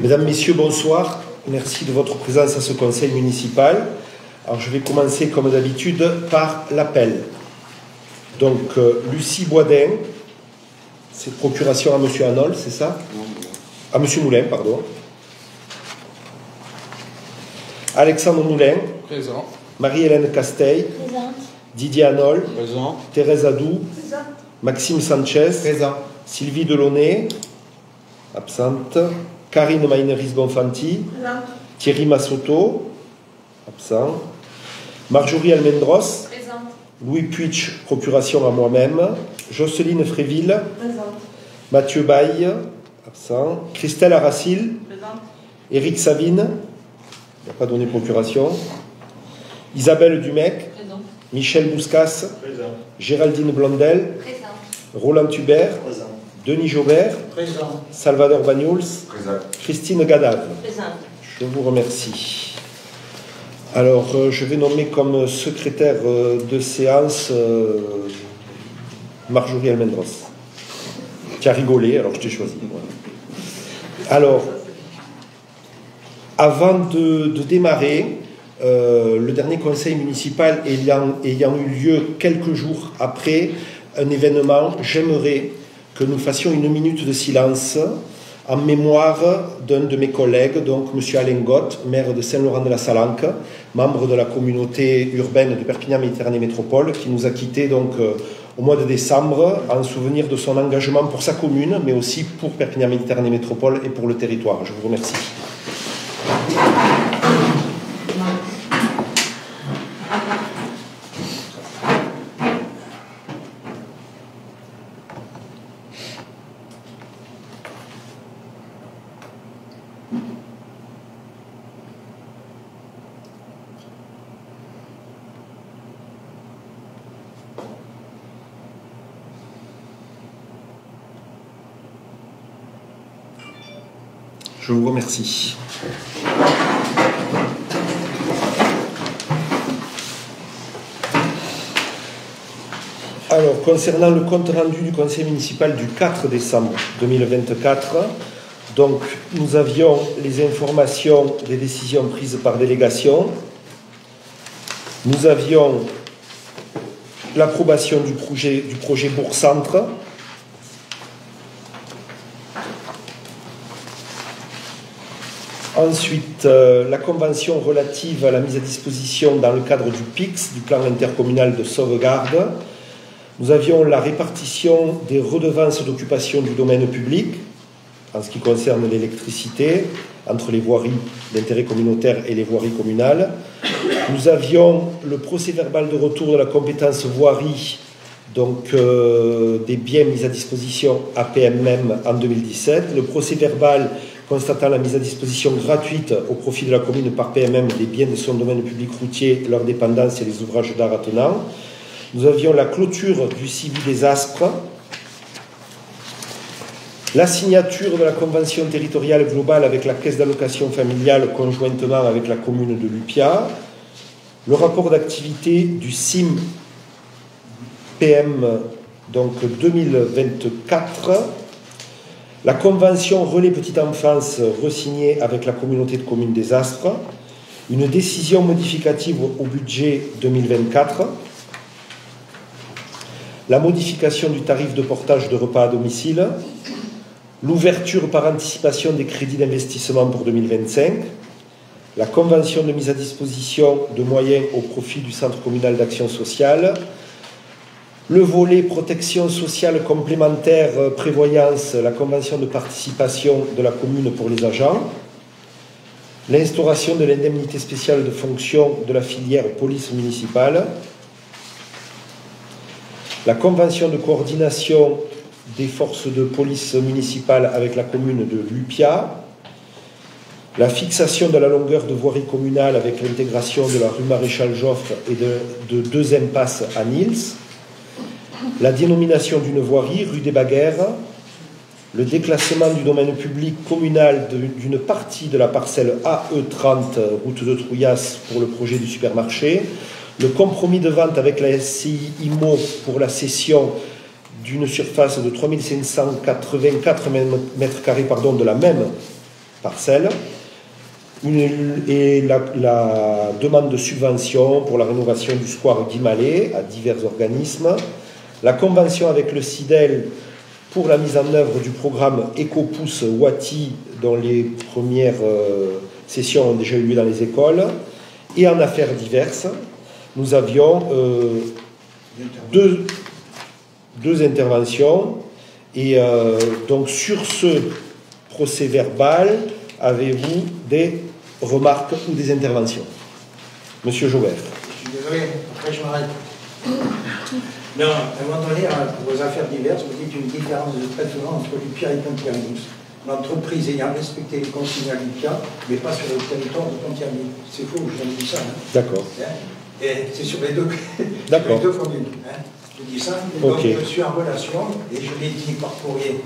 Mesdames, Messieurs, bonsoir. Merci de votre présence à ce conseil municipal. Alors, je vais commencer, comme d'habitude, par l'appel. Donc, Lucie Boisdin, c'est procuration à M. Hanol, c'est ça? À M. Moulin, pardon. Alexandre Moulin. Présent. Marie-Hélène Casteil. Présente. Didier Hanol. Présent. Thérèse Adou. Présente. Maxime Sanchez. Présent. Sylvie Delaunay. Absente. Karine Maineris-Bonfanti. Présente. Thierry Massotto. Absent. Marjorie Almendros. Présente. Louis Puitch, procuration à moi-même. Jocelyne Fréville. Présente. Mathieu Baille. Absent. Christelle Aracil. Présente. Éric Savine. Il n'a pas donné procuration. Isabelle Dumec. Présente. Michel Bouscas. Présent. Géraldine Blondel. Présente. Roland Hubert. Présent. Denis Jaubert. Présent. Salvador Bagnouls. Présent. Christine Gadave. Présente. Je vous remercie. Alors, je vais nommer comme secrétaire de séance Marjorie Almendros. Tu as rigolé, alors je t'ai choisi. Voilà. Alors, avant de démarrer, le dernier conseil municipal ayant eu lieu quelques jours après un événement, j'aimerais que nous fassions une minute de silence en mémoire d'un de mes collègues, donc M. Alain Gott, maire de Saint-Laurent-de-la-Salanque, membre de la communauté urbaine de Perpignan-Méditerranée Métropole, qui nous a quittés donc au mois de décembre en souvenir de son engagement pour sa commune, mais aussi pour Perpignan-Méditerranée Métropole et pour le territoire. Je vous remercie. Je vous remercie. Alors, concernant le compte rendu du conseil municipal du 4 décembre 2024, donc nous avions les informations des décisions prises par délégation. Nous avions l'approbation du projet Bourg-Centre. Ensuite, la convention relative à la mise à disposition dans le cadre du PIX, du plan intercommunal de sauvegarde. Nous avions la répartition des redevances d'occupation du domaine public, en ce qui concerne l'électricité, entre les voiries d'intérêt communautaire et les voiries communales. Nous avions le procès-verbal de retour de la compétence voirie, donc des biens mis à disposition APMM en 2017, le procès-verbal constatant la mise à disposition gratuite au profit de la commune par PMM des biens de son domaine public routier, leurs dépendances et les ouvrages d'art attenants. Nous avions la clôture du CIVI des Aspres, la signature de la convention territoriale globale avec la caisse d'allocation familiale conjointement avec la commune de Lupia, le rapport d'activité du CIM PM donc 2024, la convention relais petite enfance re-signée avec la communauté de communes des Aspres, une décision modificative au budget 2024, la modification du tarif de portage de repas à domicile, l'ouverture par anticipation des crédits d'investissement pour 2025, la convention de mise à disposition de moyens au profit du Centre communal d'action sociale, le volet protection sociale complémentaire prévoyance, la convention de participation de la commune pour les agents, l'instauration de l'indemnité spéciale de fonction de la filière police municipale, la convention de coordination des forces de police municipale avec la commune de Lupia, la fixation de la longueur de voirie communale avec l'intégration de la rue Maréchal Joffre et de deux impasses à Nils, la dénomination d'une voirie, rue des Baguères, le déclassement du domaine public communal d'une partie de la parcelle AE30, route de Trouillas, pour le projet du supermarché, le compromis de vente avec la SCI IMO pour la cession d'une surface de 3584 m² de la même parcelle. Et la demande de subvention pour la rénovation du square Guy Mallet à divers organismes. La convention avec le CIDEL pour la mise en œuvre du programme Ecopousse Wati, dont les premières sessions ont déjà eu lieu dans les écoles. Et en affaires diverses, nous avions deux interventions. Et donc sur ce procès verbal, avez-vous des remarques ou des interventions? Monsieur Jaubert. Je suis désolé, après je m'arrête. Non, à un moment donné, pour vos affaires diverses, vous dites une différence de traitement entre l'UPIA et Pontianis. L'entreprise ayant respecté les consignes à l'UPIA, mais pas sur le territoire de Pontianis. C'est faux, je dis ça. Hein. D'accord. Et c'est sur les deux, D'accord. sur les deux communes. Hein. Je dis ça. Et donc je suis en relation, et je l'ai dit par courrier,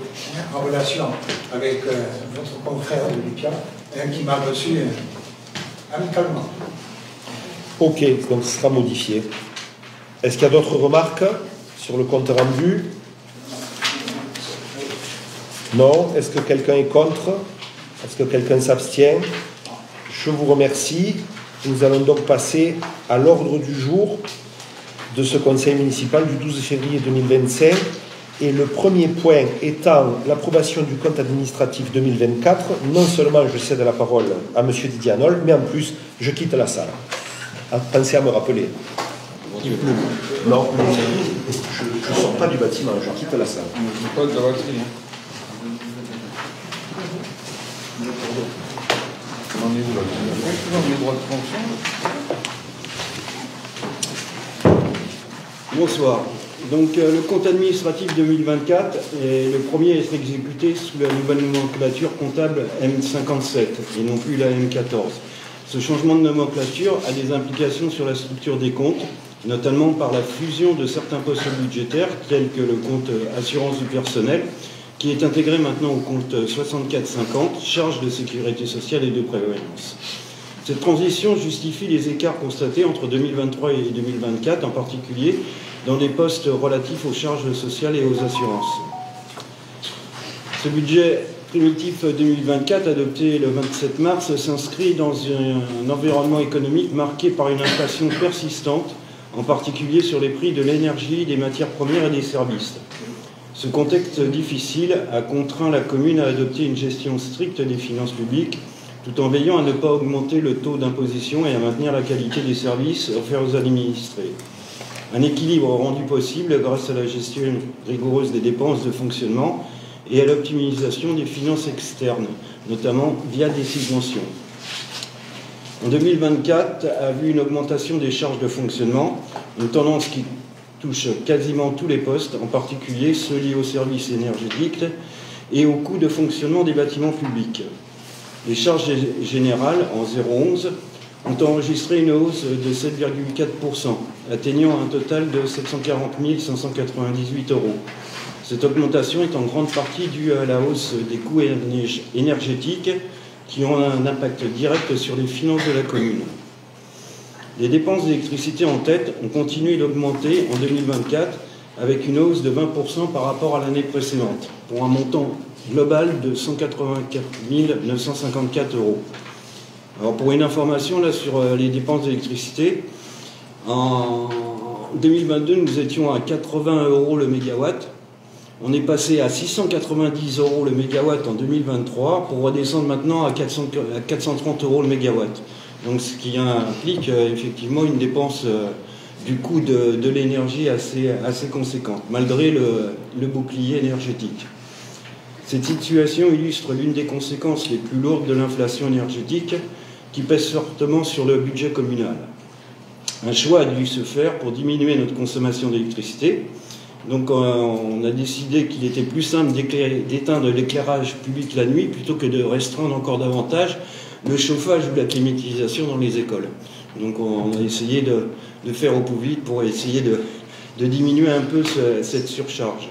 en relation avec votre confrère de l'UPIA, qui m'a reçu amicalement. Ok, donc ce sera modifié. Est-ce qu'il y a d'autres remarques sur le compte rendu? Non. Est-ce que quelqu'un est contre? Est-ce que quelqu'un s'abstient? Je vous remercie. Nous allons donc passer à l'ordre du jour de ce conseil municipal du 12 février 2025. Et le premier point étant l'approbation du compte administratif 2024. Non seulement je cède la parole à M. Didier Hanol, mais en plus je quitte la salle. Pensez à me rappeler. Non, je ne sors pas du bâtiment, je quitte la salle. Pas de batterie. On est où là? Les droits de fonction. Bonsoir. Donc le compte administratif 2024 est le premier à être exécuté sous la nouvelle nomenclature comptable M57 et non plus la M14. Ce changement de nomenclature a des implications sur la structure des comptes, notamment par la fusion de certains postes budgétaires, tels que le compte assurance du personnel, qui est intégré maintenant au compte 6450, charges de sécurité sociale et de prévoyance. Cette transition justifie les écarts constatés entre 2023 et 2024, en particulier dans les postes relatifs aux charges sociales et aux assurances. Ce budget primitif 2024, adopté le 27 mars, s'inscrit dans un environnement économique marqué par une inflation persistante, en particulier sur les prix de l'énergie, des matières premières et des services. Ce contexte difficile a contraint la commune à adopter une gestion stricte des finances publiques, tout en veillant à ne pas augmenter le taux d'imposition et à maintenir la qualité des services offerts aux administrés. Un équilibre rendu possible grâce à la gestion rigoureuse des dépenses de fonctionnement et à l'optimisation des finances externes, notamment via des subventions. En 2024 a vu une augmentation des charges de fonctionnement, une tendance qui touche quasiment tous les postes, en particulier ceux liés aux services énergétiques et au coût de fonctionnement des bâtiments publics. Les charges générales, en 0,11, ont enregistré une hausse de 7,4%, atteignant un total de 740 598 €. Cette augmentation est en grande partie due à la hausse des coûts énergétiques qui ont un impact direct sur les finances de la commune. Les dépenses d'électricité en tête ont continué d'augmenter en 2024 avec une hausse de 20% par rapport à l'année précédente, pour un montant global de 184 954 €. Alors pour une information là sur les dépenses d'électricité, en 2022 nous étions à 80 € le mégawatt. On est passé à 690 € le mégawatt en 2023 pour redescendre maintenant à 430 € le mégawatt. Donc ce qui implique effectivement une dépense du coût de l'énergie assez conséquente, malgré le bouclier énergétique. Cette situation illustre l'une des conséquences les plus lourdes de l'inflation énergétique qui pèse fortement sur le budget communal. Un choix a dû se faire pour diminuer notre consommation d'électricité. Donc on a décidé qu'il était plus simple d'éteindre l'éclairage public la nuit plutôt que de restreindre encore davantage le chauffage ou la climatisation dans les écoles. Donc on a essayé de faire au plus vite pour essayer de diminuer un peu cette surcharge.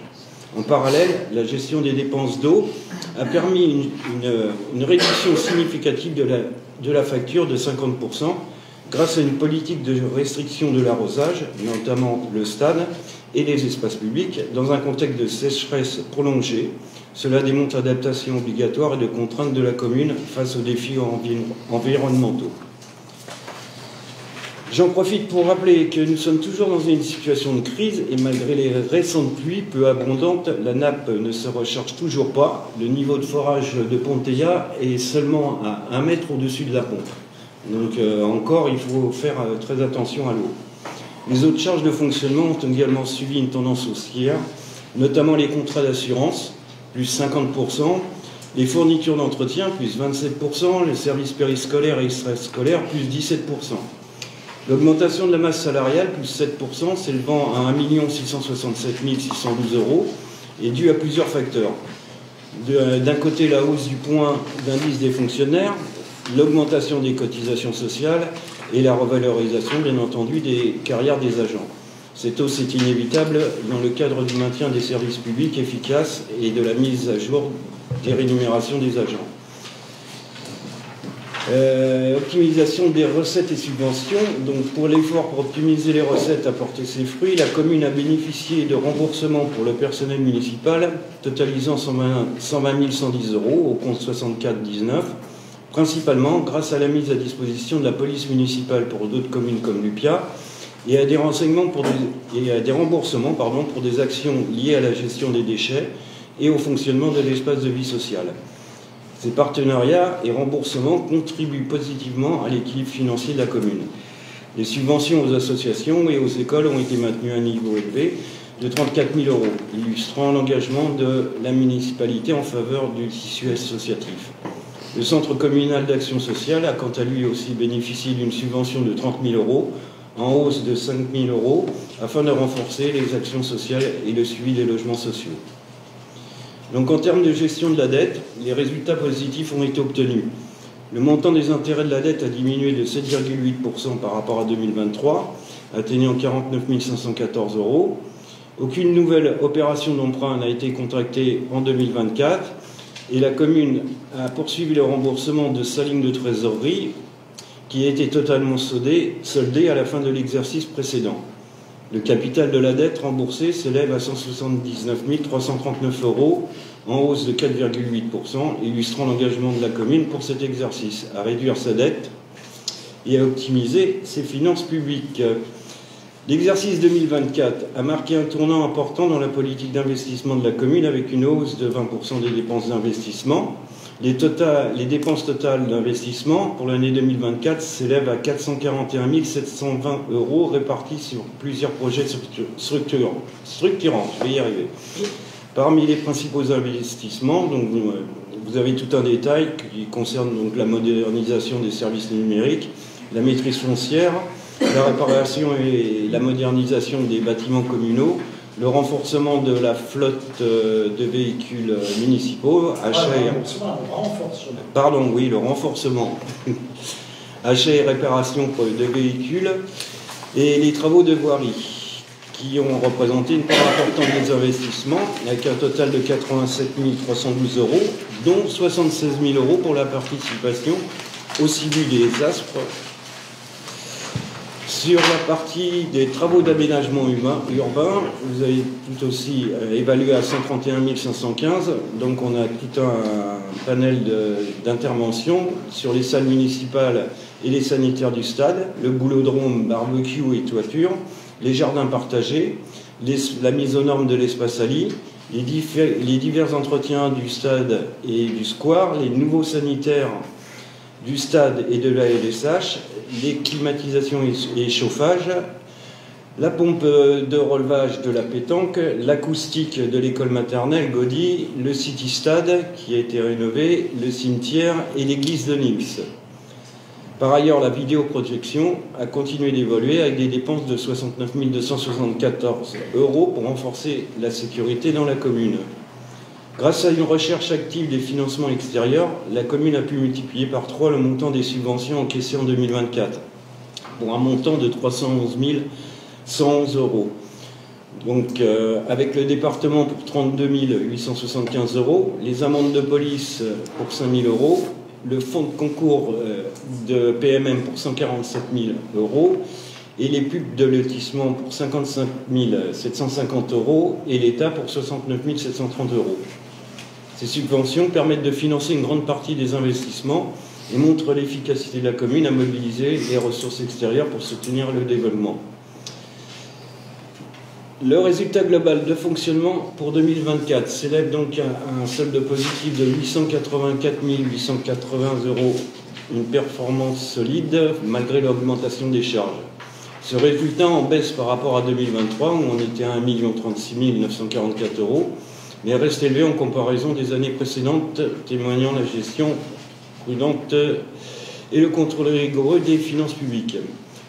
En parallèle, la gestion des dépenses d'eau a permis une réduction significative de la facture de 50%, grâce à une politique de restriction de l'arrosage, notamment le stade et les espaces publics, dans un contexte de sécheresse prolongée. Cela démontre l'adaptation obligatoire et de contraintes de la commune face aux défis environnementaux. J'en profite pour rappeler que nous sommes toujours dans une situation de crise et malgré les récentes pluies peu abondantes, la nappe ne se recharge toujours pas. Le niveau de forage de Ponteilla est seulement à 1 mètre au-dessus de la pompe. Donc encore, il faut faire très attention à l'eau. Les autres charges de fonctionnement ont également suivi une tendance haussière, notamment les contrats d'assurance, plus 50%, les fournitures d'entretien, plus 27%, les services périscolaires et extrascolaires, plus 17%. L'augmentation de la masse salariale, plus 7%, s'élevant à 1 667 612 €, est due à plusieurs facteurs. D'un côté, la hausse du point d'indice des fonctionnaires, l'augmentation des cotisations sociales et la revalorisation, bien entendu, des carrières des agents. Cette hausse est inévitable dans le cadre du maintien des services publics efficaces et de la mise à jour des rémunérations des agents. Optimisation des recettes et subventions. Donc pour l'effort pour optimiser les recettes a porté ses fruits. La commune a bénéficié de remboursements pour le personnel municipal totalisant 120 110 € au compte 6419, principalement grâce à la mise à disposition de la police municipale pour d'autres communes comme Lupia et à des remboursements pour des actions liées à la gestion des déchets et au fonctionnement de l'espace de vie sociale. Ces partenariats et remboursements contribuent positivement à l'équilibre financier de la commune. Les subventions aux associations et aux écoles ont été maintenues à un niveau élevé de 34 000 €, illustrant l'engagement de la municipalité en faveur du tissu associatif. Le Centre communal d'action sociale a quant à lui aussi bénéficié d'une subvention de 30 000 € en hausse de 5 000 € afin de renforcer les actions sociales et le suivi des logements sociaux. Donc en termes de gestion de la dette, les résultats positifs ont été obtenus. Le montant des intérêts de la dette a diminué de 7,8% par rapport à 2023, atteignant 49 514 €. Aucune nouvelle opération d'emprunt n'a été contractée en 2024 et la commune a poursuivi le remboursement de sa ligne de trésorerie qui a été totalement soldée à la fin de l'exercice précédent. Le capital de la dette remboursée s'élève à 179 339 € en hausse de 4,8%, illustrant l'engagement de la commune pour cet exercice, à réduire sa dette et à optimiser ses finances publiques. L'exercice 2024 a marqué un tournant important dans la politique d'investissement de la commune avec une hausse de 20% des dépenses d'investissement. Les dépenses totales d'investissement pour l'année 2024 s'élèvent à 441 720 € répartis sur plusieurs projets structurants. Je vais y arriver. Parmi les principaux investissements, donc, vous avez tout un détail qui concerne donc, la modernisation des services numériques, la maîtrise foncière, la réparation et la modernisation des bâtiments communaux, le renforcement de la flotte de véhicules municipaux, le renforcement, achat et réparation de véhicules et les travaux de voirie qui ont représenté une part importante des investissements avec un total de 87 312 €, dont 76 000 € pour la participation au CIBU des ASPRE. Sur la partie des travaux d'aménagement urbain, vous avez tout aussi évalué à 131 515. Donc on a tout un panel d'interventions sur les salles municipales et les sanitaires du stade, le boulodrome, barbecue et toiture, les jardins partagés, la mise aux normes de l'espace Ali, les divers entretiens du stade et du square, les nouveaux sanitaires du stade et de la LSH, les climatisations et chauffages, la pompe de relevage de la pétanque, l'acoustique de l'école maternelle Gaudy, le City Stade qui a été rénové, le cimetière et l'église de Nîmes. Par ailleurs, la vidéoprotection a continué d'évoluer avec des dépenses de 69 274 € pour renforcer la sécurité dans la commune. Grâce à une recherche active des financements extérieurs, la commune a pu multiplier par 3 le montant des subventions encaissées en 2024, pour un montant de 311 111 €. Donc, avec le département pour 32 875 €, les amendes de police pour 5 000 € le fonds de concours de PMM pour 147 000 € et les pubs de lotissement pour 55 750 € et l'État pour 69 730 €. Ces subventions permettent de financer une grande partie des investissements et montrent l'efficacité de la commune à mobiliser les ressources extérieures pour soutenir le développement. Le résultat global de fonctionnement pour 2024 s'élève donc à un solde positif de 884 880 €, une performance solide malgré l'augmentation des charges. Ce résultat en baisse par rapport à 2023 où on était à 1 036 944 €, mais reste élevé en comparaison des années précédentes, témoignant la gestion prudente et le contrôle rigoureux des finances publiques.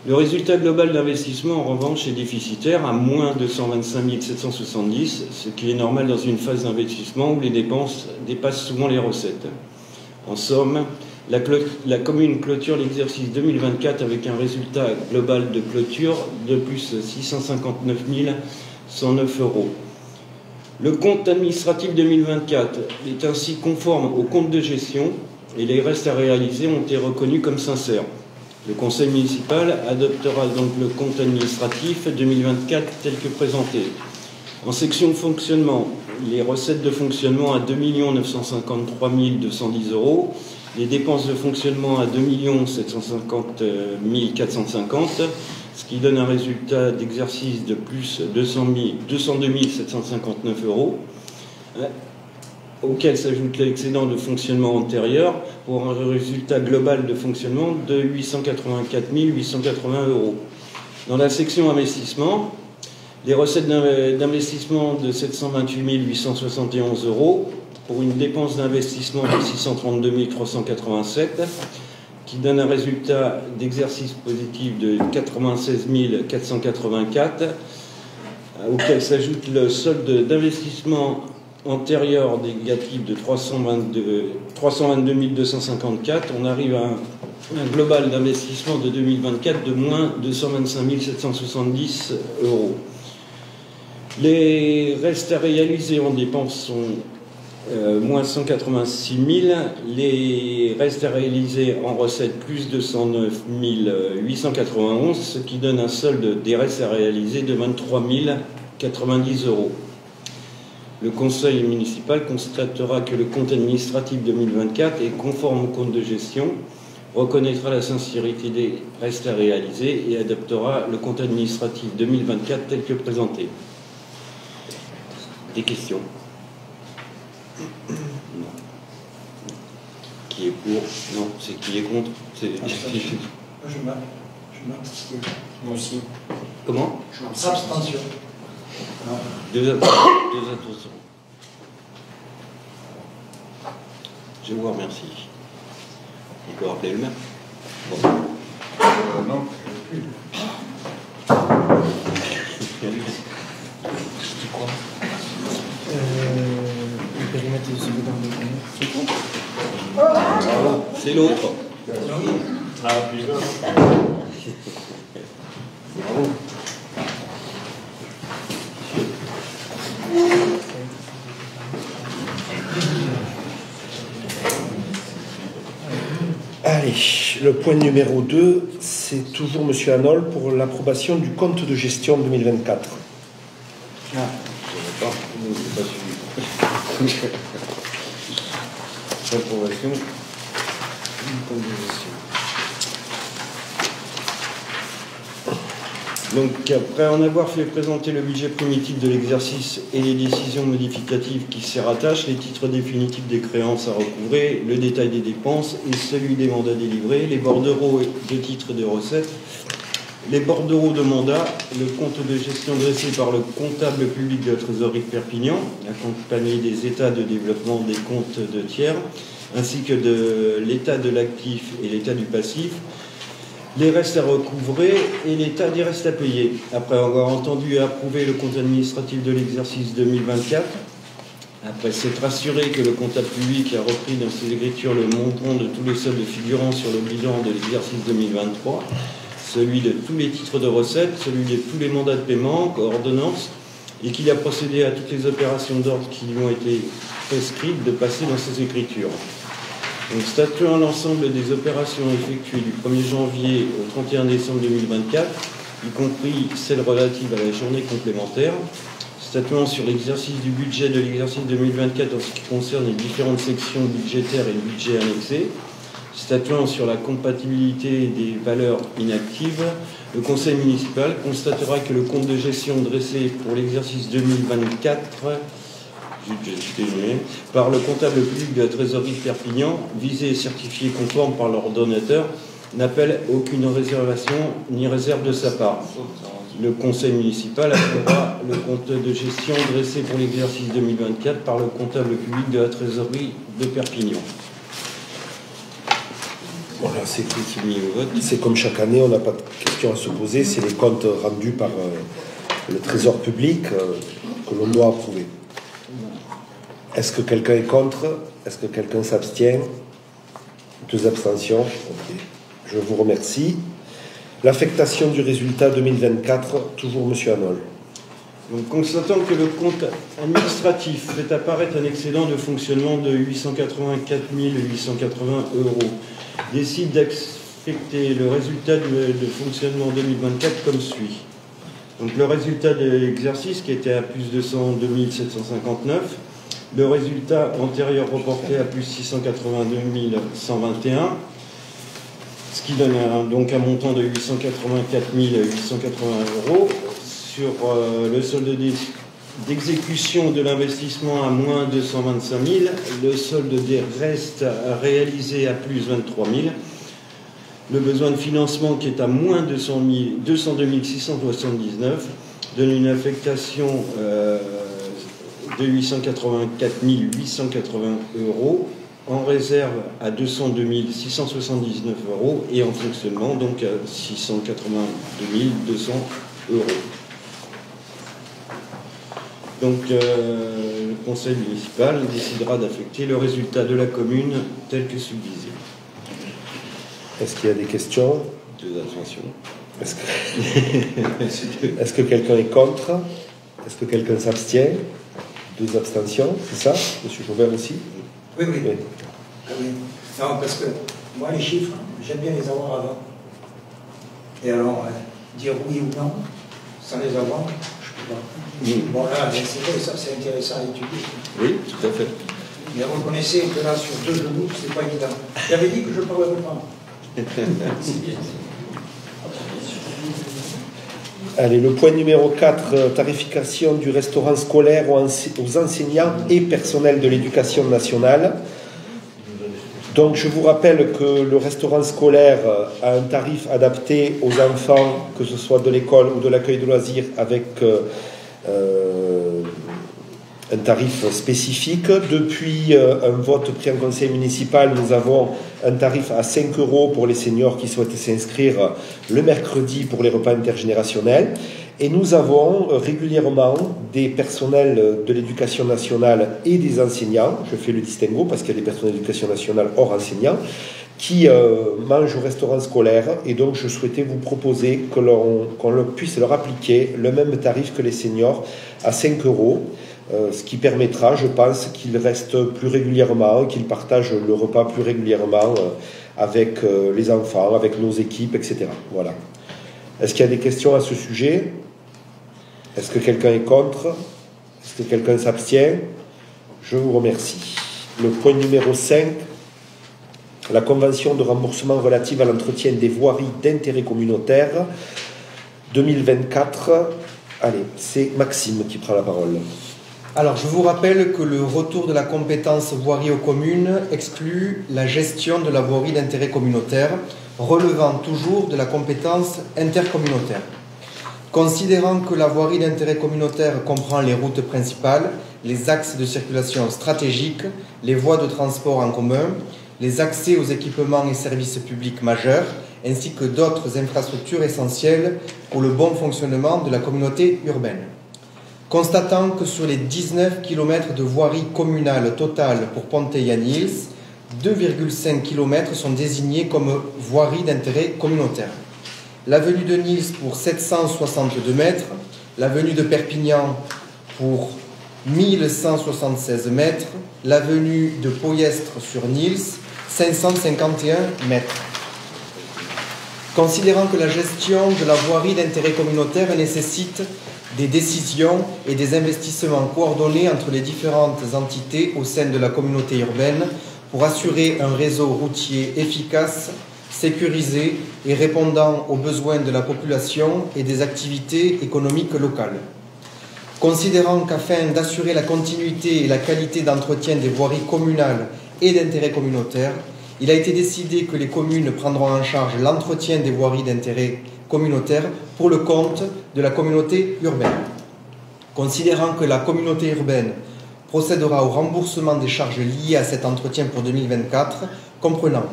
Le résultat global d'investissement, en revanche, est déficitaire à moins 225 770, ce qui est normal dans une phase d'investissement où les dépenses dépassent souvent les recettes. En somme, la commune clôture l'exercice 2024 avec un résultat global de clôture de plus 659 109 €. Le compte administratif 2024 est ainsi conforme au compte de gestion et les restes à réaliser ont été reconnus comme sincères. Le conseil municipal adoptera donc le compte administratif 2024 tel que présenté. En section fonctionnement, les recettes de fonctionnement à 2 953 210 €, les dépenses de fonctionnement à 2 750 450, ce qui donne un résultat d'exercice de plus 202 759 €, auquel s'ajoute l'excédent de fonctionnement antérieur pour un résultat global de fonctionnement de 884 880 €. Dans la section investissement, les recettes d'investissement de 728 871 € pour une dépense d'investissement de 632 387, qui donne un résultat d'exercice positif de 96 484, auquel s'ajoute le solde d'investissement antérieur négatif de 322 254. On arrive à un global d'investissement de 2024 de moins 225 770 €. Les restes à réaliser en dépenses sont moins 186 000, les restes à réaliser en recettes plus 209 891, ce qui donne un solde des restes à réaliser de 23 090 €. Le conseil municipal constatera que le compte administratif 2024 est conforme au compte de gestion, reconnaîtra la sincérité des restes à réaliser et adoptera le compte administratif 2024 tel que présenté. Des questions? Non. Qui est pour? Non, c'est qui est contre? Je m'abstiens. Moi aussi. Comment? Abstention. Deux attentions. Je vous remercie. On peut rappeler le maire? Bon. Non. C'est quoi? Le périmètre de sauvegarde de C'est l'autre. Ah, puis là. Bravo. Allez, le point numéro 2, c'est toujours M. Hanol pour l'approbation du compte de gestion 2024. Ah, je ne sais pas suivi. Approbation du compte de gestion. Donc, après en avoir fait présenter le budget primitif de l'exercice et les décisions modificatives qui s'y rattachent, les titres définitifs des créances à recouvrer, le détail des dépenses et celui des mandats délivrés, les bordereaux de titres de recettes, les bordereaux de mandats, le compte de gestion dressé par le comptable public de la trésorerie de Perpignan, accompagné des états de développement des comptes de tiers, ainsi que de l'état de l'actif et l'état du passif, les restes à recouvrer et l'état des restes à payer. Après avoir entendu et approuvé le compte administratif de l'exercice 2024, après s'être assuré que le comptable public a repris dans ses écritures le montant de tous les soldes figurant sur le bilan de l'exercice 2023, celui de tous les titres de recettes, celui de tous les mandats de paiement, ordonnances, et qu'il a procédé à toutes les opérations d'ordre qui lui ont été prescrites de passer dans ses écritures. Donc, statuant l'ensemble des opérations effectuées du 1er janvier au 31 décembre 2024, y compris celles relatives à la journée complémentaire, statuant sur l'exercice du budget de l'exercice 2024 en ce qui concerne les différentes sections budgétaires et le budget annexé, statuant sur la compatibilité des valeurs inactives, le Conseil municipal constatera que le compte de gestion dressé pour l'exercice 2024 par le comptable public de la trésorerie de Perpignan, visé et certifié conforme par l'ordonnateur, n'appelle aucune réservation ni réserve de sa part. Le Conseil municipal approuvera le compte de gestion dressé pour l'exercice 2024 par le comptable public de la trésorerie de Perpignan. Voilà, c'est comme chaque année, on n'a pas de questions à se poser, c'est les comptes rendus par le Trésor public que l'on doit approuver. Est-ce que quelqu'un est contre? Est-ce que quelqu'un s'abstient? 2 abstentions. Ok. Je vous remercie. L'affectation du résultat 2024, toujours M. Hanol. Donc, constatant que le compte administratif fait apparaître un excédent de fonctionnement de 884 880 €, décide d'affecter le résultat de fonctionnement 2024 comme suit. Donc, le résultat de l'exercice qui était à plus 202 759, le résultat antérieur reporté à plus 682 121, ce qui donne donc un montant de 884 880 € sur le solde d'exécution de l'investissement à moins 225 000, le solde des restes réalisés à plus 23 000, le besoin de financement qui est à moins 202 679, donne une affectation de 884 880 €, en réserve à 202 679 € et en fonctionnement donc à 682 200 €. Donc le conseil municipal décidera d'affecter le résultat de la commune tel que subvisé. Est-ce qu'il y a des questions? 2 abstentions. Est-ce que quelqu'un est contre? Est-ce que quelqu'un s'abstient? 2 abstentions, c'est ça? Monsieur Joubert aussi? Oui. Oui. Non, parce que moi, les chiffres, j'aime bien les avoir avant. Et alors, dire oui ou non, sans les avoir, je peux pas. Bon, là, c'est vrai, ça, c'est intéressant à étudier. Oui, tout à fait. Mais reconnaissez que là, sur 2 genoux, c'est pas évident. J'avais dit que je ne parlerais pas. C'est bien. Allez, le point numéro 4, tarification du restaurant scolaire aux enseignants et personnels de l'éducation nationale. Donc, je vous rappelle que le restaurant scolaire a un tarif adapté aux enfants, que ce soit de l'école ou de l'accueil de loisirs, avec un tarif spécifique. Depuis un vote pris en conseil municipal, nous avons un tarif à 5 € pour les seniors qui souhaitent s'inscrire le mercredi pour les repas intergénérationnels. Et nous avons régulièrement des personnels de l'éducation nationale et des enseignants, je fais le distinguo parce qu'il y a des personnels d'éducation nationale hors enseignants, qui mangent au restaurant scolaire. Et donc je souhaitais vous proposer qu'on puisse leur appliquer le même tarif que les seniors à 5 €. Ce qui permettra, je pense, qu'ils restent plus régulièrement, qu'ils partagent le repas plus régulièrement avec les enfants, avec nos équipes, etc. Voilà. Est-ce qu'il y a des questions à ce sujet? Est-ce que quelqu'un est contre? Est-ce que quelqu'un s'abstient? Je vous remercie. Le point numéro 5, la convention de remboursement relative à l'entretien des voiries d'intérêt communautaire 2024. Allez, c'est Maxime qui prend la parole. Alors, je vous rappelle que le retour de la compétence voirie aux communes exclut la gestion de la voirie d'intérêt communautaire, relevant toujours de la compétence intercommunautaire. Considérant que la voirie d'intérêt communautaire comprend les routes principales, les axes de circulation stratégiques, les voies de transport en commun, les accès aux équipements et services publics majeurs, ainsi que d'autres infrastructures essentielles pour le bon fonctionnement de la communauté urbaine. Constatant que sur les 19 km de voirie communale totale pour Ponteilla-Nils, 2,5 km sont désignés comme voirie d'intérêt communautaire. L'avenue de Nils pour 762 mètres, l'avenue de Perpignan pour 1176 mètres, l'avenue de Poyestre sur Nils, 551 mètres. Considérant que la gestion de la voirie d'intérêt communautaire nécessite des décisions et des investissements coordonnés entre les différentes entités au sein de la communauté urbaine pour assurer un réseau routier efficace, sécurisé et répondant aux besoins de la population et des activités économiques locales. Considérant qu'afin d'assurer la continuité et la qualité d'entretien des voiries communales et d'intérêt communautaire, il a été décidé que les communes prendront en charge l'entretien des voiries d'intérêt communautaire pour le compte de la communauté urbaine. Considérant que la communauté urbaine procédera au remboursement des charges liées à cet entretien pour 2024, comprenant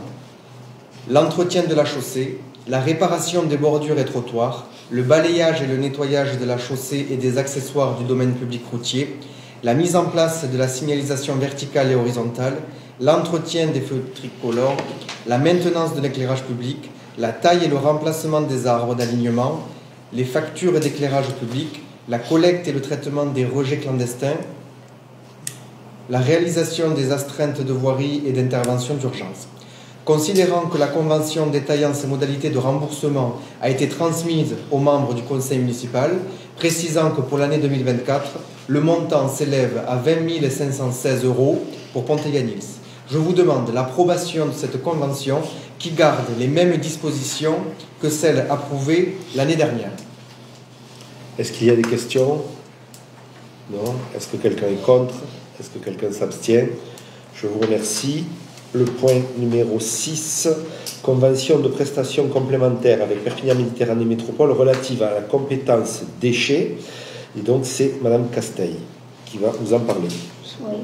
l'entretien de la chaussée, la réparation des bordures et trottoirs, le balayage et le nettoyage de la chaussée et des accessoires du domaine public routier, la mise en place de la signalisation verticale et horizontale, l'entretien des feux tricolores, la maintenance de l'éclairage public, la taille et le remplacement des arbres d'alignement, les factures d'éclairage public, la collecte et le traitement des rejets clandestins, la réalisation des astreintes de voirie et d'intervention d'urgence. Considérant que la convention détaillant ses modalités de remboursement a été transmise aux membres du conseil municipal, précisant que pour l'année 2024, le montant s'élève à 20 516 € pour Ponteganils. Je vous demande l'approbation de cette convention qui garde les mêmes dispositions que celles approuvées l'année dernière. Est-ce qu'il y a des questions? Non. Est-ce que quelqu'un est contre? Est-ce que quelqu'un s'abstient? Je vous remercie. Le point numéro 6, convention de prestations complémentaires avec Perpignan Méditerranée Métropole relative à la compétence déchets. Et donc c'est Madame Casteil qui va vous en parler. Oui.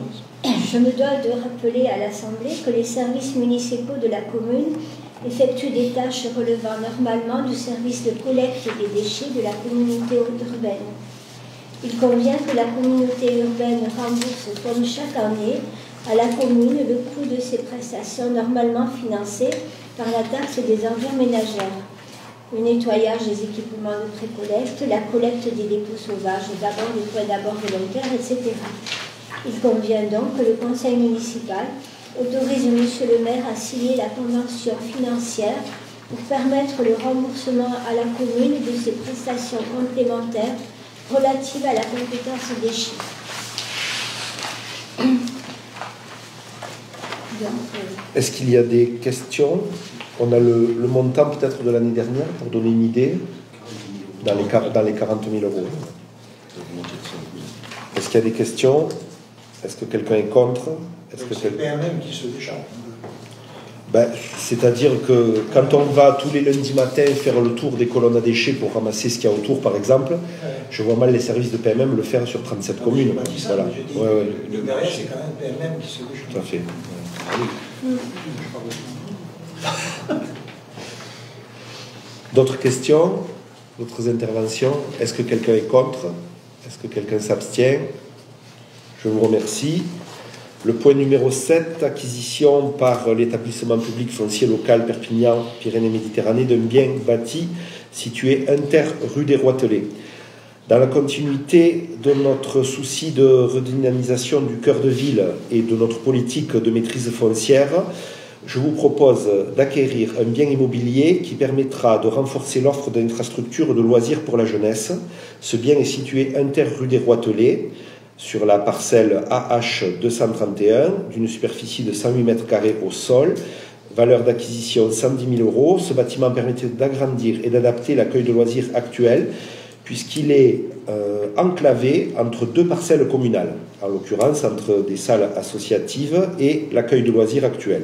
Je me dois de rappeler à l'Assemblée que les services municipaux de la commune effectuent des tâches relevant normalement du service de collecte des déchets de la communauté urbaine. Il convient que la communauté urbaine rembourse comme chaque année à la commune le coût de ces prestations normalement financées par la taxe des ordures ménagères. Le nettoyage des équipements de pré-collecte, la collecte des dépôts sauvages, d'abord des points d'abord volontaires, etc. Il convient donc que le conseil municipal autorise Monsieur le maire à signer la convention financière pour permettre le remboursement à la commune de ces prestations complémentaires relatives à la compétence déchets. Est-ce qu'il y a des questions? On a le montant peut-être de l'année dernière pour donner une idée dans les 40 000 €. Est-ce qu'il y a des questions? Est-ce que quelqu'un est contre? C'est le PMM qui se décharge. C'est-à-dire que quand on va tous les lundis matins faire le tour des colonnes à déchets pour ramasser ce qu'il y a autour, par exemple, je vois mal les services de PMM le faire sur 37 communes. Voilà. Le derrière, c'est quand même le PMM qui se décharge. Tout à fait. D'autres questions? D'autres interventions? Est-ce que quelqu'un est contre? Est-ce que quelqu'un s'abstient? Je vous remercie. Le point numéro 7, acquisition par l'établissement public foncier local Perpignan Pyrénées-Méditerranée d'un bien bâti situé inter rue des Roitelets. Dans la continuité de notre souci de redynamisation du cœur de ville et de notre politique de maîtrise foncière, je vous propose d'acquérir un bien immobilier qui permettra de renforcer l'offre d'infrastructures de loisirs pour la jeunesse. Ce bien est situé inter rue des Roitelets, sur la parcelle AH 231, d'une superficie de 108 mètres carrés au sol, valeur d'acquisition 110 000 €. Ce bâtiment permettait d'agrandir et d'adapter l'accueil de loisirs actuel, puisqu'il est enclavé entre deux parcelles communales, en l'occurrence entre des salles associatives et l'accueil de loisirs actuel.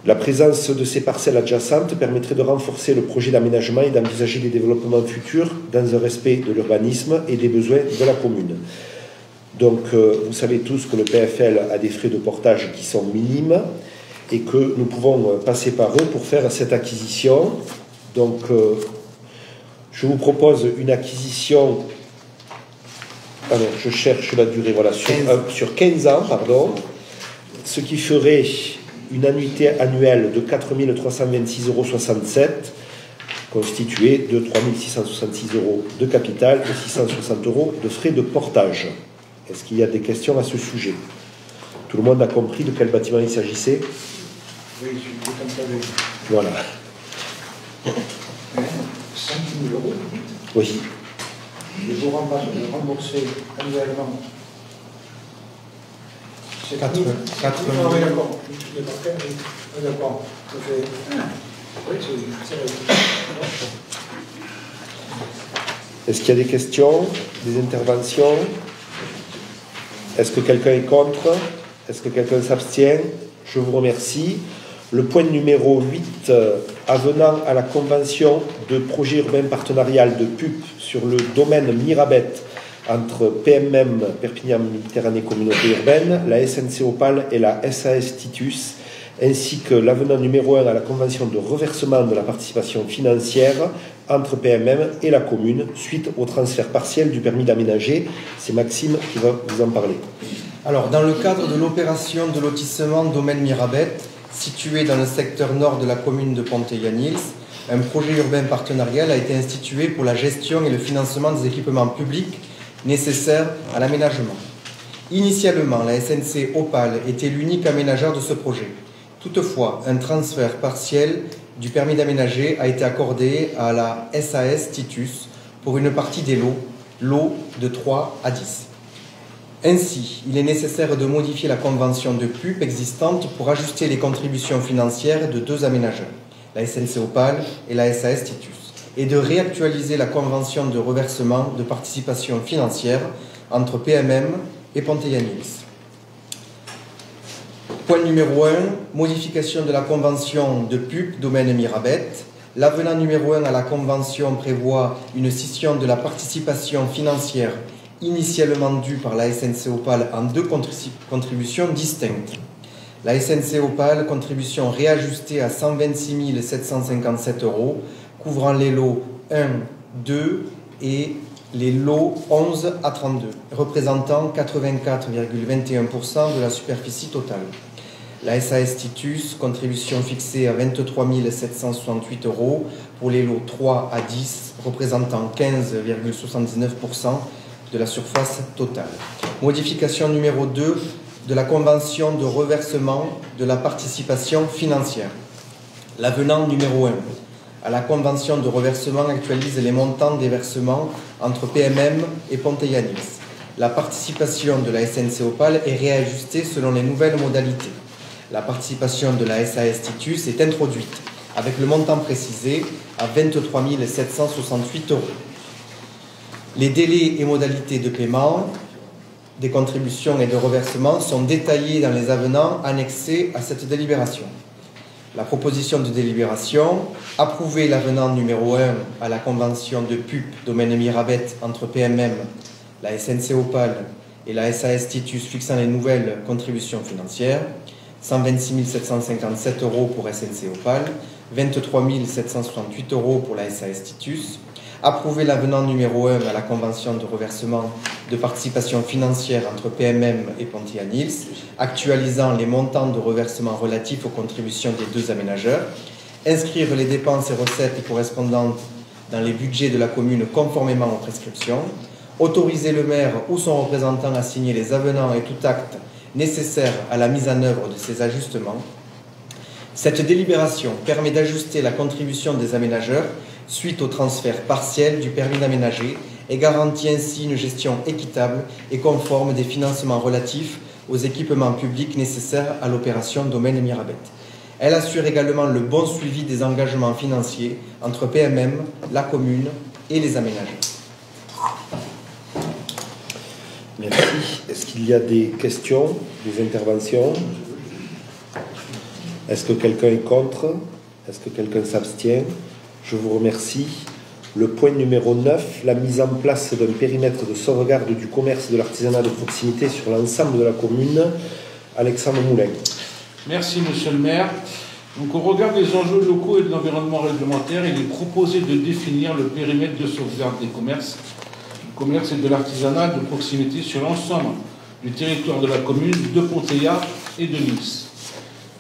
La présence de ces parcelles adjacentes permettrait de renforcer le projet d'aménagement et d'envisager des développements futurs dans un respect de l'urbanisme et des besoins de la commune. Donc, vous savez tous que le PFL a des frais de portage qui sont minimes et que nous pouvons passer par eux pour faire cette acquisition. Donc, je vous propose une acquisition, alors je cherche la durée, voilà, sur 15 ans, pardon, ce qui ferait une annuité annuelle de 4 326,67 €, constituée de 3 666 € de capital et 660 € de frais de portage. Est-ce qu'il y a des questions à ce sujet? Tout le monde a compris de quel bâtiment il s'agissait? Oui, je suis comme ça. Voilà. 5 000 euros, vous dites. Oui. Et vous remboursez annuellement. 4 000. Ah oui, d'accord. D'accord. Ça fait. Oui, c'est vrai. Est-ce qu'il y a des questions, des interventions? Est-ce que quelqu'un est contre? Est-ce que quelqu'un s'abstient? Je vous remercie. Le point numéro 8, avenant à la convention de projet urbain partenarial de PUP sur le domaine Mirabet entre PMM, Perpignan Méditerranée Communauté Urbaine, la SNC Opale et la SAS Titus, ainsi que l'avenant numéro 1 à la convention de reversement de la participation financière entre PMM et la commune suite au transfert partiel du permis d'aménager. C'est Maxime qui va vous en parler. Alors, dans le cadre de l'opération de lotissement domaine Mirabet, situé dans le secteur nord de la commune de Ponteilla-Nils, un projet urbain partenarial a été institué pour la gestion et le financement des équipements publics nécessaires à l'aménagement. Initialement, la SNC Opale était l'unique aménageur de ce projet. Toutefois, un transfert partiel du permis d'aménager a été accordé à la SAS Titus pour une partie des lots de 3 à 10. Ainsi, il est nécessaire de modifier la convention de PUP existante pour ajuster les contributions financières de deux aménageurs, la SNC Opale et la SAS Titus, et de réactualiser la convention de reversement de participation financière entre PMM et Ponteilla-Nils. Point numéro 1, modification de la convention de PUP domaine Mirabet. L'avenant numéro 1 à la convention prévoit une scission de la participation financière initialement due par la SNC Opale en deux contributions distinctes. La SNC Opale, contribution réajustée à 126 757 €, couvrant les lots 1, 2 et les lots 11 à 32, représentant 84,21% de la superficie totale. La SAS Titus, contribution fixée à 23 768 € pour les lots 3 à 10, représentant 15,79% de la surface totale. Modification numéro 2 de la convention de reversement de la participation financière. L'avenant numéro 1 à la convention de reversement actualise les montants des versements entre PMM et Ponteilla-Nils. La participation de la SNC Opale est réajustée selon les nouvelles modalités. La participation de la SAS Titus est introduite avec le montant précisé à 23 768 €. Les délais et modalités de paiement des contributions et de reversement sont détaillés dans les avenants annexés à cette délibération. La proposition de délibération, approuver l'avenant numéro 1 à la convention de PUP domaine Mirabet entre PMM, la SNC Opale et la SAS Titus fixant les nouvelles contributions financières, 126 757 € pour SNC Opale, 23 768 € pour la SAS Titus. Approuver l'avenant numéro 1 à la convention de reversement de participation financière entre PMM et Ponteilla-Nils, actualisant les montants de reversement relatifs aux contributions des deux aménageurs. Inscrire les dépenses et recettes correspondantes dans les budgets de la commune conformément aux prescriptions. Autoriser le maire ou son représentant à signer les avenants et tout acte nécessaire à la mise en œuvre de ces ajustements. Cette délibération permet d'ajuster la contribution des aménageurs suite au transfert partiel du permis d'aménager et garantit ainsi une gestion équitable et conforme des financements relatifs aux équipements publics nécessaires à l'opération domaine Mirabet. Elle assure également le bon suivi des engagements financiers entre PMM, la commune et les aménageurs. Merci. Est-ce qu'il y a des questions, des interventions? Est-ce que quelqu'un est contre? Est-ce que quelqu'un s'abstient? Je vous remercie. Le point numéro 9, la mise en place d'un périmètre de sauvegarde du commerce et de l'artisanat de proximité sur l'ensemble de la commune. Alexandre Moulin. Merci, monsieur le maire. Donc, au regard des enjeux locaux et de l'environnement réglementaire, il est proposé de définir le périmètre de sauvegarde des commerces, du commerce et de l'artisanat de proximité sur l'ensemble du territoire de la commune de Ponteilla et de Nils.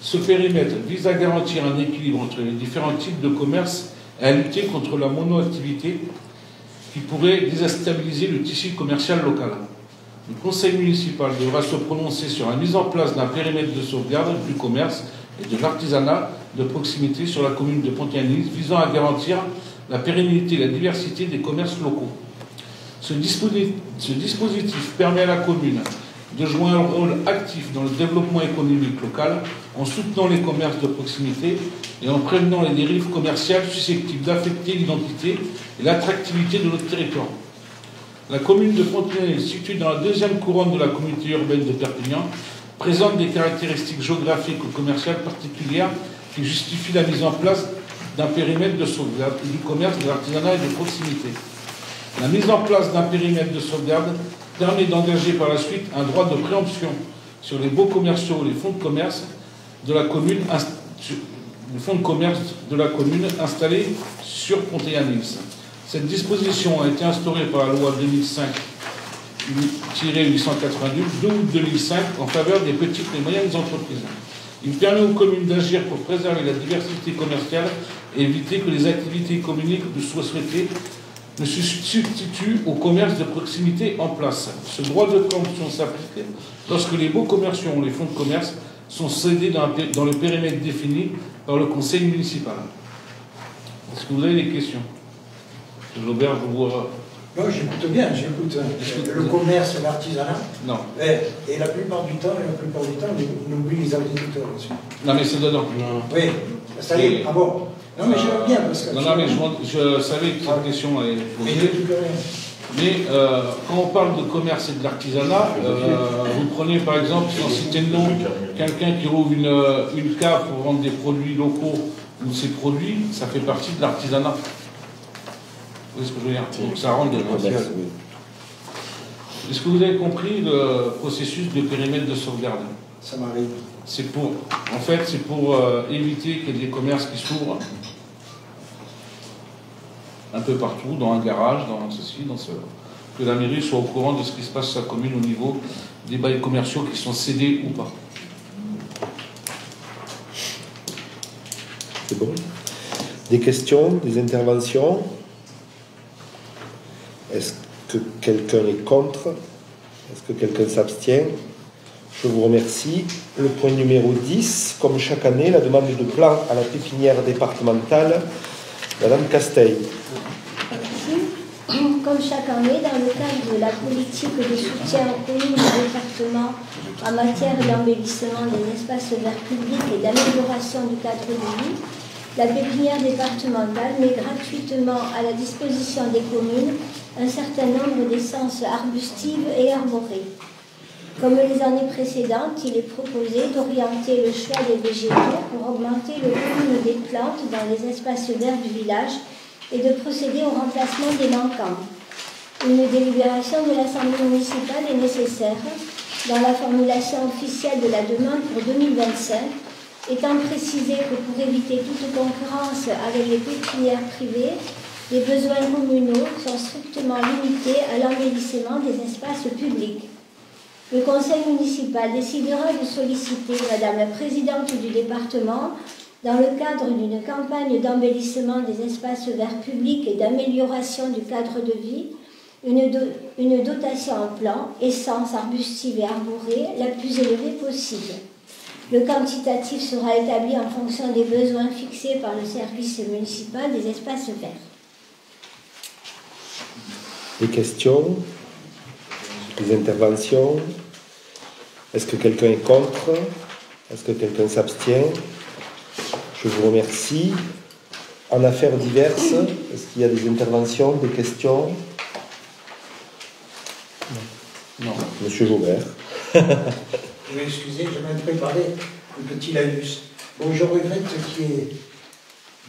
Ce périmètre vise à garantir un équilibre entre les différents types de commerce et à lutter contre la monoactivité qui pourrait déstabiliser le tissu commercial local. Le conseil municipal devra se prononcer sur la mise en place d'un périmètre de sauvegarde du commerce et de l'artisanat de proximité sur la commune de Pontianis, visant à garantir la pérennité et la diversité des commerces locaux. Ce dispositif permet à la commune de jouer un rôle actif dans le développement économique local en soutenant les commerces de proximité et en prévenant les dérives commerciales susceptibles d'affecter l'identité et l'attractivité de notre territoire. La commune de Pontianis, située dans la deuxième couronne de la communauté urbaine de Perpignan, présente des caractéristiques géographiques ou commerciales particulières qui justifient la mise en place d'un périmètre de sauvegarde et du commerce, de l'artisanat et de proximité. La mise en place d'un périmètre de sauvegarde permet d'engager par la suite un droit de préemption sur les baux commerciaux et les fonds de commerce de la commune, installés sur Pontianis. Cette disposition a été instaurée par la loi 2005-892 de août 2005 en faveur des petites et moyennes entreprises. Il permet aux communes d'agir pour préserver la diversité commerciale et éviter que les activités économiques ne soient souhaitées ne se substitue au commerce de proximité en place. Ce droit de préemption s'applique lorsque les baux commerciaux ou les fonds de commerce sont cédés dans le périmètre défini par le conseil municipal. Est-ce que vous avez des questions? Robert, vous voit... Non, j'écoute bien, j'écoute le commerce et l'artisanat. Non. Et la plupart du temps, on oublie les agriculteurs aussi. Non, mais c'est dedans. Oui, ça y est, ah bon. Non, mais j'aime bien parce que... Non, mais je savais que cette question allait poser. Mais quand on parle de commerce et de l'artisanat, vous prenez par exemple, sans citer le nom, quelqu'un qui rouvre une cave pour vendre des produits locaux ou ces produits, ça fait partie de l'artisanat. Vous voyez ce que je veux dire? Donc ça rentre dedans. Est-ce que vous avez compris le processus de périmètre de sauvegarde? Ça m'arrive. C'est pour, en fait, c'est pour éviter qu'il y ait des commerces qui s'ouvrent un peu partout, dans un garage, dans ceci, dans cela. Que la mairie soit au courant de ce qui se passe sur sa commune au niveau des bails commerciaux qui sont cédés ou pas. C'est bon. Des questions, des interventions? Est-ce que quelqu'un est contre? Est-ce que quelqu'un s'abstient? Je vous remercie. Le point numéro 10, comme chaque année, la demande de plan à la pépinière départementale. Madame Casteil. Comme chaque année, dans le cadre de la politique de soutien aux communes du département en matière d'embellissement des espaces verts publics et d'amélioration du cadre de vie, la pépinière départementale met gratuitement à la disposition des communes un certain nombre d'essences arbustives et arborées. Comme les années précédentes, il est proposé d'orienter le choix des végétaux pour augmenter le volume des plantes dans les espaces verts du village et de procéder au remplacement des manquants. Une délibération de l'Assemblée municipale est nécessaire dans la formulation officielle de la demande pour 2025, étant précisé que pour éviter toute concurrence avec les pépinières privées, les besoins communaux sont strictement limités à l'embellissement des espaces publics. Le conseil municipal décidera de solliciter Madame la présidente du département, dans le cadre d'une campagne d'embellissement des espaces verts publics et d'amélioration du cadre de vie, une dotation en plan, essences arbustive et arborée, la plus élevée possible. Le quantitatif sera établi en fonction des besoins fixés par le service municipal des espaces verts. Des questions? Des interventions? Est-ce que quelqu'un est contre? Est-ce que quelqu'un s'abstient? Je vous remercie. En affaires diverses, est-ce qu'il y a des interventions, des questions? Non. Monsieur Joubert. Je vais excuser, j'ai même préparé un petit laïus. Bon, je regrette qu'il y ait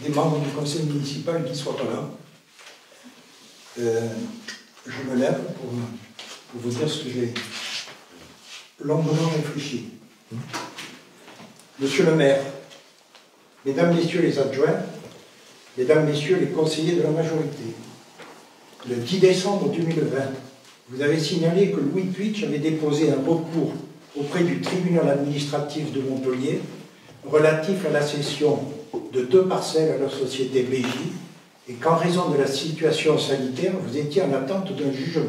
des membres du conseil municipal qui ne soient pas là. Je me lève pour vous dire ce que j'ai longuement réfléchi. Monsieur le maire, mesdames, messieurs les adjoints, mesdames, messieurs les conseillers de la majorité, le 10 décembre 2020, vous avez signalé que Louis Puitch avait déposé un recours auprès du tribunal administratif de Montpellier relatif à la cession de 2 parcelles à la société BJ et qu'en raison de la situation sanitaire, vous étiez en attente d'un jugement.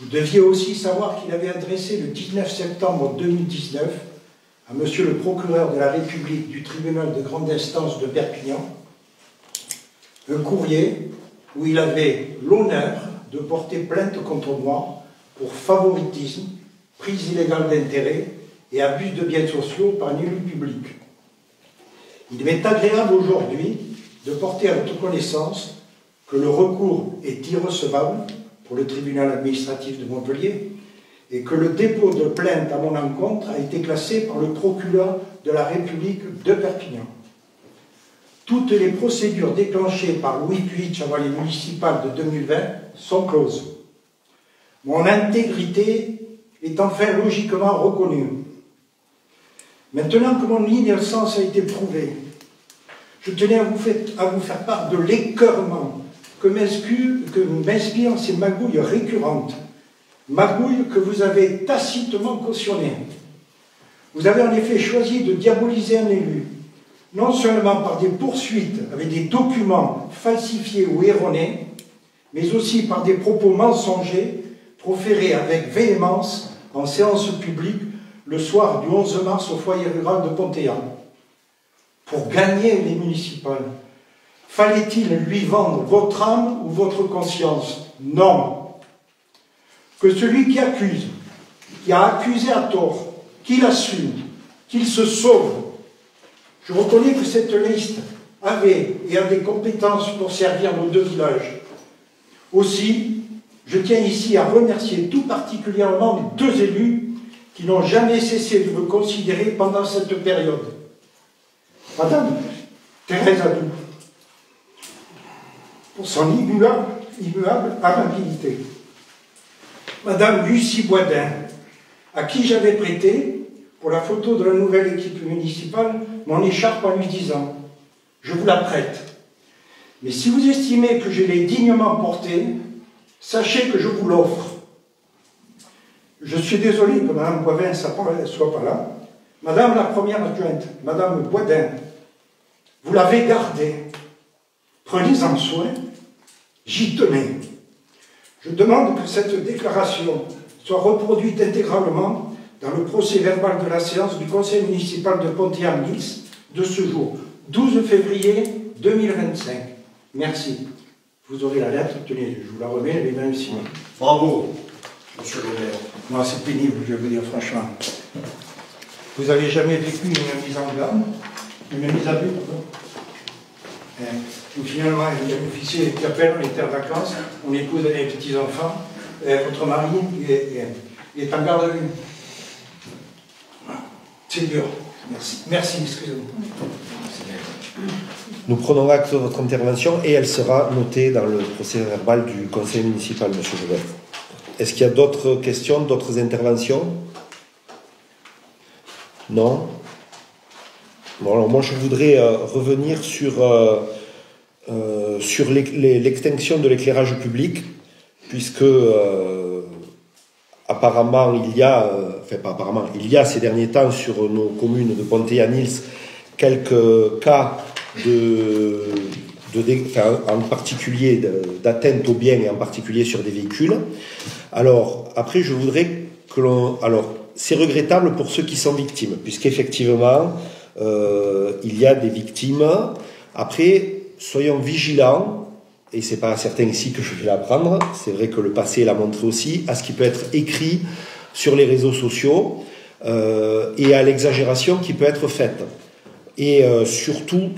Vous deviez aussi savoir qu'il avait adressé le 19 septembre 2019 à Monsieur le procureur de la République du tribunal de grande instance de Perpignan un courrier où il avait l'honneur de porter plainte contre moi pour favoritisme, prise illégale d'intérêt et abus de biens sociaux par un élu public. Il m'est agréable aujourd'hui de porter à votre connaissance que le recours est irrecevable pour le tribunal administratif de Montpellier et que le dépôt de plainte à mon encontre a été classé par le procureur de la République de Perpignan. Toutes les procédures déclenchées par Louis Puig avant les municipales de 2020 sont closes. Mon intégrité est enfin logiquement reconnue. Maintenant que mon innocence a été prouvée, je tenais à vous faire part de l'écœurement que m'inspirent ces magouilles récurrentes, magouilles que vous avez tacitement cautionnées. Vous avez en effet choisi de diaboliser un élu, non seulement par des poursuites avec des documents falsifiés ou erronés, mais aussi par des propos mensongers proférés avec véhémence en séance publique le soir du 11 mars au foyer rural de Pontéan. Pour gagner les municipales, fallait-il lui vendre votre âme ou votre conscience? Non. Que celui qui accuse, qui a accusé à tort, qu'il assume, qu'il se sauve. Je reconnais que cette liste avait et a des compétences pour servir nos deux villages. Aussi, je tiens ici à remercier tout particulièrement deux élus qui n'ont jamais cessé de me considérer pendant cette période. Madame Thérèse Adou, pour son immuable amabilité. Madame Lucie Boisdin, à qui j'avais prêté, pour la photo de la nouvelle équipe municipale, mon écharpe en lui disant « Je vous la prête. Mais si vous estimez que je l'ai dignement portée, sachez que je vous l'offre. » Je suis désolé que Mme Boivin ne soit pas là. Madame la première adjointe, Madame Boisdin, vous l'avez gardée. Prenez-en soin. J'y tenais. Je demande que cette déclaration soit reproduite intégralement dans le procès-verbal de la séance du conseil municipal de Pontéan-Nice de ce jour, 12 février 2025. Merci. Vous aurez la lettre, tenez, je vous la remets, les mains signées. Bravo, monsieur le maire. Non, c'est pénible, je vais vous dire franchement. Vous n'avez jamais vécu une mise en garde, une mise à but, pardon. Où finalement, il y a un officier qui appelle, on était en vacances, on épouse les petits-enfants, votre mari est en garde à vue. C'est dur. Merci. Merci, excusez-moi. Nous prenons acte de votre intervention et elle sera notée dans le procès-verbal du conseil municipal, monsieur Joubert. Est-ce qu'il y a d'autres questions, d'autres interventions? Non? Bon, alors moi je voudrais revenir sur l'extinction de l'éclairage public, puisque apparemment il y a ces derniers temps sur nos communes de Pontéan-Nice quelques cas en particulier d'atteinte aux biens et en particulier sur des véhicules. Alors après je voudrais que c'est regrettable pour ceux qui sont victimes, puisqu'effectivement il y a des victimes. Après, soyons vigilants, et c'est pas certain ici que je vais l'apprendre, c'est vrai que le passé l'a montré aussi, à ce qui peut être écrit sur les réseaux sociaux et à l'exagération qui peut être faite. Et surtout,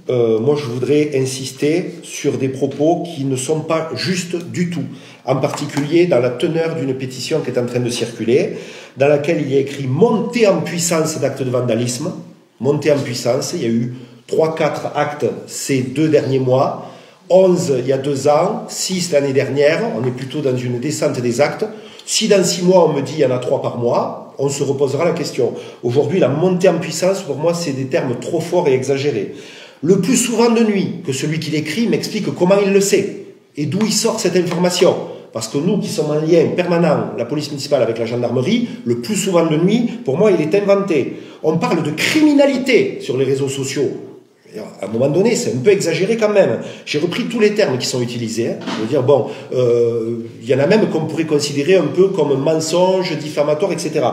moi je voudrais insister sur des propos qui ne sont pas justes du tout, en particulier dans la teneur d'une pétition qui est en train de circuler, dans laquelle il y a écrit « montée en puissance d'actes de vandalisme », montée en puissance, il y a eu 3-4 actes ces 2 derniers mois, 11 il y a 2 ans, 6 l'année dernière, on est plutôt dans une descente des actes. Si dans 6 mois on me dit il y en a 3 par mois, on se reposera la question. Aujourd'hui, la montée en puissance, pour moi, c'est des termes trop forts et exagérés. Le plus souvent de nuit, que celui qui l'écrit m'explique comment il le sait et d'où il sort cette information. Parce que nous qui sommes en lien permanent, la police municipale avec la gendarmerie, le plus souvent de nuit, pour moi, il est inventé. On parle de criminalité sur les réseaux sociaux. À un moment donné, c'est un peu exagéré quand même. J'ai repris tous les termes qui sont utilisés. Je veux dire, bon, il y en a même qu'on pourrait considérer un peu comme mensonge, diffamatoire, etc.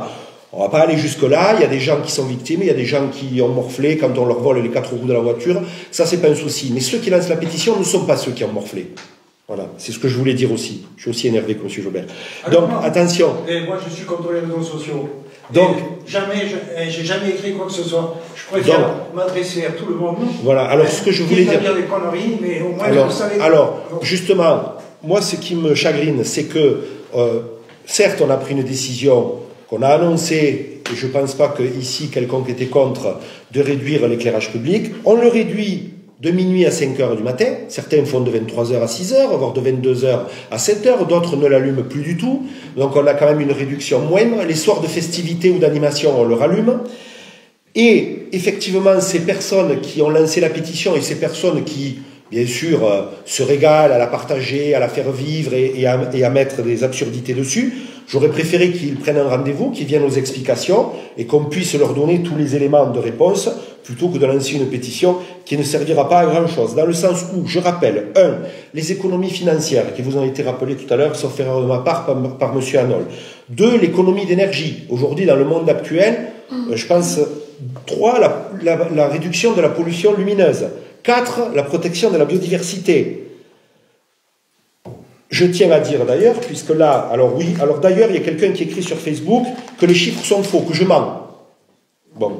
On ne va pas aller jusque-là, il y a des gens qui sont victimes, il y a des gens qui ont morflé quand on leur vole les 4 roues de la voiture, ça c'est pas un souci. Mais ceux qui lancent la pétition ne sont pas ceux qui ont morflé. Voilà, c'est ce que je voulais dire aussi. Je suis aussi énervé que M. Jobert. Donc, attention. Et moi je suis contre les réseaux sociaux. Donc, j'ai jamais écrit quoi que ce soit. Je préfère m'adresser à tout le monde. Voilà, alors ce que je voulais dire... des conneries, mais au moins alors, vous savez... Alors, justement, moi ce qui me chagrine, c'est que, certes on a pris une décision qu'on a annoncée, et je ne pense pas qu'ici quelconque était contre, de réduire l'éclairage public. On le réduit de minuit à 5 heures du matin. Certains font de 23 heures à 6 heures, voire de 22 heures à 7 heures. D'autres ne l'allument plus du tout. Donc on a quand même une réduction moindre. Les soirs de festivité ou d'animation, on le rallume. Et effectivement, ces personnes qui ont lancé la pétition et ces personnes qui, bien sûr, se régalent à la partager, à la faire vivre et à mettre des absurdités dessus, j'aurais préféré qu'ils prennent un rendez-vous, qu'ils viennent aux explications et qu'on puisse leur donner tous les éléments de réponse plutôt que de lancer une pétition qui ne servira pas à grand-chose. Dans le sens où, je rappelle, 1, les économies financières qui vous ont été rappelées tout à l'heure, sauf erreur de ma part par M. Hanol. 2, l'économie d'énergie. Aujourd'hui, dans le monde actuel, je pense, 3, la réduction de la pollution lumineuse. 4, la protection de la biodiversité. Je tiens à dire d'ailleurs, puisque là, alors oui, alors d'ailleurs, il y a quelqu'un qui écrit sur Facebook que les chiffres sont faux, que je mens. Bon,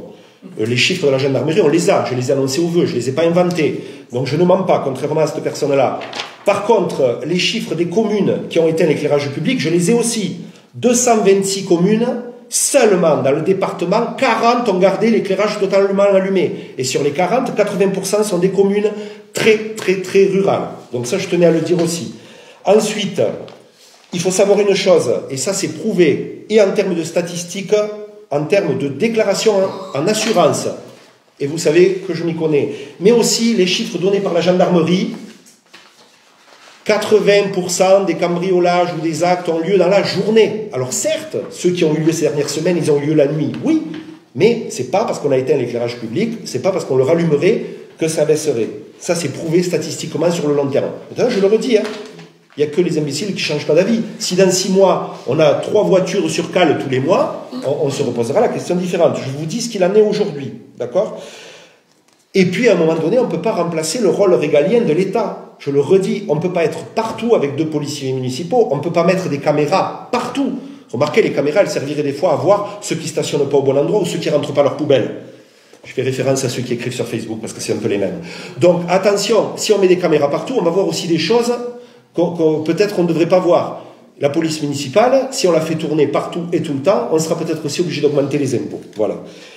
les chiffres de la gendarmerie, on les a, je les ai annoncés au vœu, je ne les ai pas inventés. Donc je ne mens pas, contrairement à cette personne-là. Par contre, les chiffres des communes qui ont éteint l'éclairage public, je les ai aussi. 226 communes, seulement dans le département, 40 ont gardé l'éclairage totalement allumé. Et sur les 40, 80% sont des communes très, très, très rurales. Donc ça, je tenais à le dire aussi. Ensuite, il faut savoir une chose, et ça c'est prouvé, et en termes de statistiques, en termes de déclaration en assurance, et vous savez que je m'y connais, mais aussi les chiffres donnés par la gendarmerie, 80% des cambriolages ou des actes ont lieu dans la journée. Alors certes, ceux qui ont eu lieu ces dernières semaines, ils ont eu lieu la nuit, oui, mais c'est pas parce qu'on a éteint l'éclairage public, c'est pas parce qu'on le rallumerait que ça baisserait. Ça c'est prouvé statistiquement sur le long terme. Maintenant, je le redis, il n'y a que les imbéciles qui ne changent pas d'avis. Si dans 6 mois, on a 3 voitures sur cale tous les mois, on se reposera la question différente. Je vous dis ce qu'il en est aujourd'hui, d'accord ? Et puis, à un moment donné, on ne peut pas remplacer le rôle régalien de l'État. Je le redis, on ne peut pas être partout avec 2 policiers municipaux, on ne peut pas mettre des caméras partout. Remarquez, les caméras, elles serviraient des fois à voir ceux qui ne stationnent pas au bon endroit ou ceux qui ne rentrent pas leur poubelle. Je fais référence à ceux qui écrivent sur Facebook parce que c'est un peu les mêmes. Donc, attention, si on met des caméras partout, on va voir aussi des choses peut-être on ne devrait pas voir. La police municipale, si on la fait tourner partout et tout le temps, on sera peut-être aussi obligé d'augmenter les impôts. Voilà.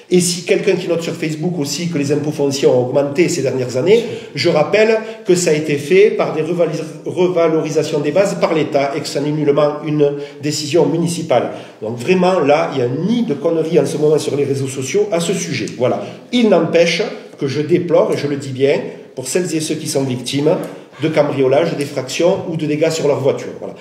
Et si quelqu'un qui note sur Facebook aussi que les impôts fonciers ont augmenté ces dernières années, je rappelle que ça a été fait par des revalorisations des bases par l'État et que ça n'est nullement une décision municipale. Donc vraiment, là, il n'y a ni de conneries en ce moment sur les réseaux sociaux à ce sujet. Voilà. Il n'empêche que je déplore, et je le dis bien, pour celles et ceux qui sont victimes de cambriolage, d'effraction ou de dégâts sur leur voiture. Voilà.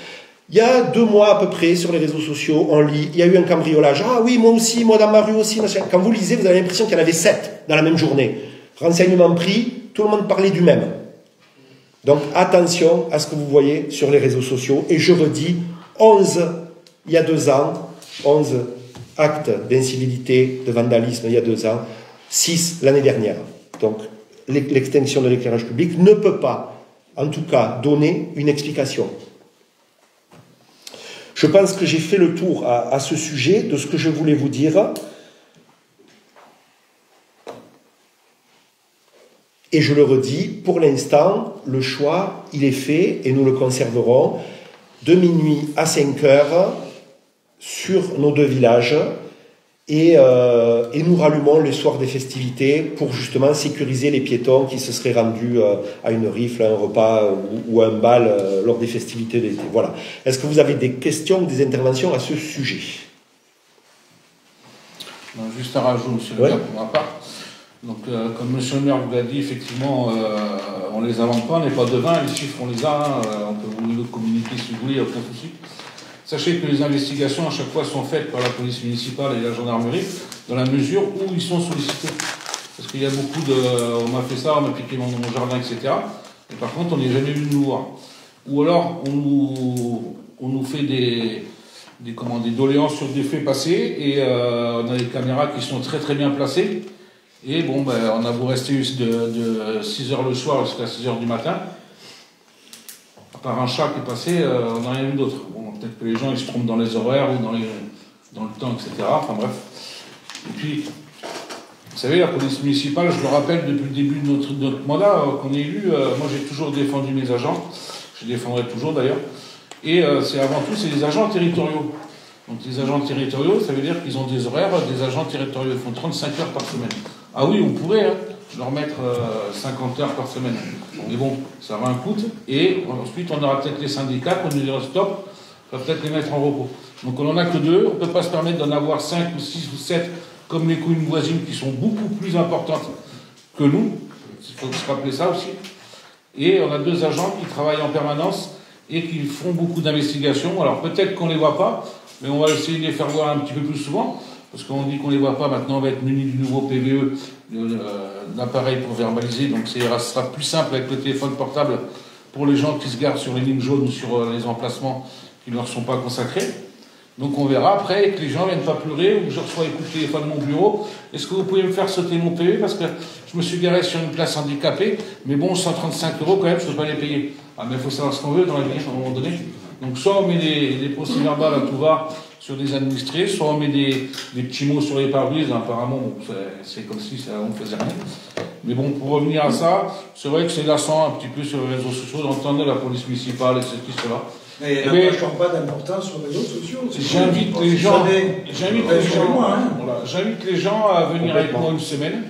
Il y a 2 mois à peu près, sur les réseaux sociaux, on lit, il y a eu un cambriolage. Ah oui, moi aussi, moi dans ma rue aussi. Machin. Quand vous lisez, vous avez l'impression qu'il y en avait 7 dans la même journée. Renseignement pris, tout le monde parlait du même. Donc attention à ce que vous voyez sur les réseaux sociaux. Et je redis, 11, il y a 2 ans, 11 actes d'incivilité, de vandalisme il y a 2 ans, 6 l'année dernière. Donc l'extinction de l'éclairage public ne peut pas, en tout cas, donner une explication. Je pense que j'ai fait le tour à ce sujet de ce que je voulais vous dire. Et je le redis, pour l'instant, le choix, il est fait et nous le conserverons de minuit à 5 heures sur nos 2 villages. Et nous rallumons les soirs des festivités pour justement sécuriser les piétons qui se seraient rendus à une rifle, à un repas ou à un bal lors des festivités d'été. Voilà. Est-ce que vous avez des questions ou des interventions à ce sujet ? Juste un rajout, monsieur le maire, pour ma part. Donc, comme monsieur le maire vous l'a dit, effectivement, on ne les invente pas, on n'est pas devin, les chiffres on les a, on peut vous les communiquer si vous voulez, aucun souci. Sachez que les investigations à chaque fois sont faites par la police municipale et la gendarmerie dans la mesure où ils sont sollicités. Parce qu'il y a beaucoup de... On m'a fait ça, on m'a piqué mon jardin, etc. Et par contre, on n'est jamais venu nous voir. Ou alors, on nous fait des des doléances sur des faits passés, et on a des caméras qui sont très très bien placées. Et bon, ben, on a beau rester de 6h le soir jusqu'à 6h du matin, à part un chat qui est passé, on n'a rien vu d'autre. Bon, peut-être que les gens ils se trompent dans les horaires ou dans le temps, etc. Enfin bref. Et puis, vous savez, la police municipale, je le rappelle depuis le début de notre mandat, qu'on est élu, moi j'ai toujours défendu mes agents, je les défendrai toujours d'ailleurs, et c'est avant tout, c'est les agents territoriaux. Donc les agents territoriaux, ça veut dire qu'ils ont des horaires, des agents territoriaux, ils font 35 heures par semaine. Ah oui, on pourrait leur mettre 50 heures par semaine. Mais bon, ça va un coût. Et ensuite, on aura peut-être les syndicats, on nous dira stop, on va peut-être les mettre en repos. Donc on n'en a que 2, on ne peut pas se permettre d'en avoir 5 ou 6 ou 7 comme les communes voisines qui sont beaucoup plus importantes que nous. Il faut se rappeler ça aussi. Et on a 2 agents qui travaillent en permanence et qui font beaucoup d'investigations. Alors peut-être qu'on ne les voit pas, mais on va essayer de les faire voir un petit peu plus souvent. Parce qu'on dit qu'on ne les voit pas, maintenant on va être muni du nouveau PVE, l'appareil pour verbaliser, donc ça sera plus simple avec le téléphone portable pour les gens qui se garent sur les lignes jaunes ou sur les emplacements qui ne leur sont pas consacrés. Donc on verra après que les gens ne viennent pas pleurer, ou que je reçois les coups de téléphone de mon bureau. Est-ce que vous pouvez me faire sauter mon PV parce que je me suis garé sur une place handicapée, mais bon, 135 € quand même, je ne peux pas les payer. Ah mais il faut savoir ce qu'on veut dans la vie à un moment donné. Donc soit on met des procès-verbales à tout va sur des administrés, soit on met des petits mots sur les pare-brises, apparemment bon, c'est comme si on ne faisait rien. Mais bon, pour revenir à ça, c'est vrai que c'est lassant un petit peu sur les réseaux sociaux d'entendre la police municipale et ceci, cela. Mais il n'y a pas d'importance sur les réseaux sociaux. J'invite les gens à venir avec moi une semaine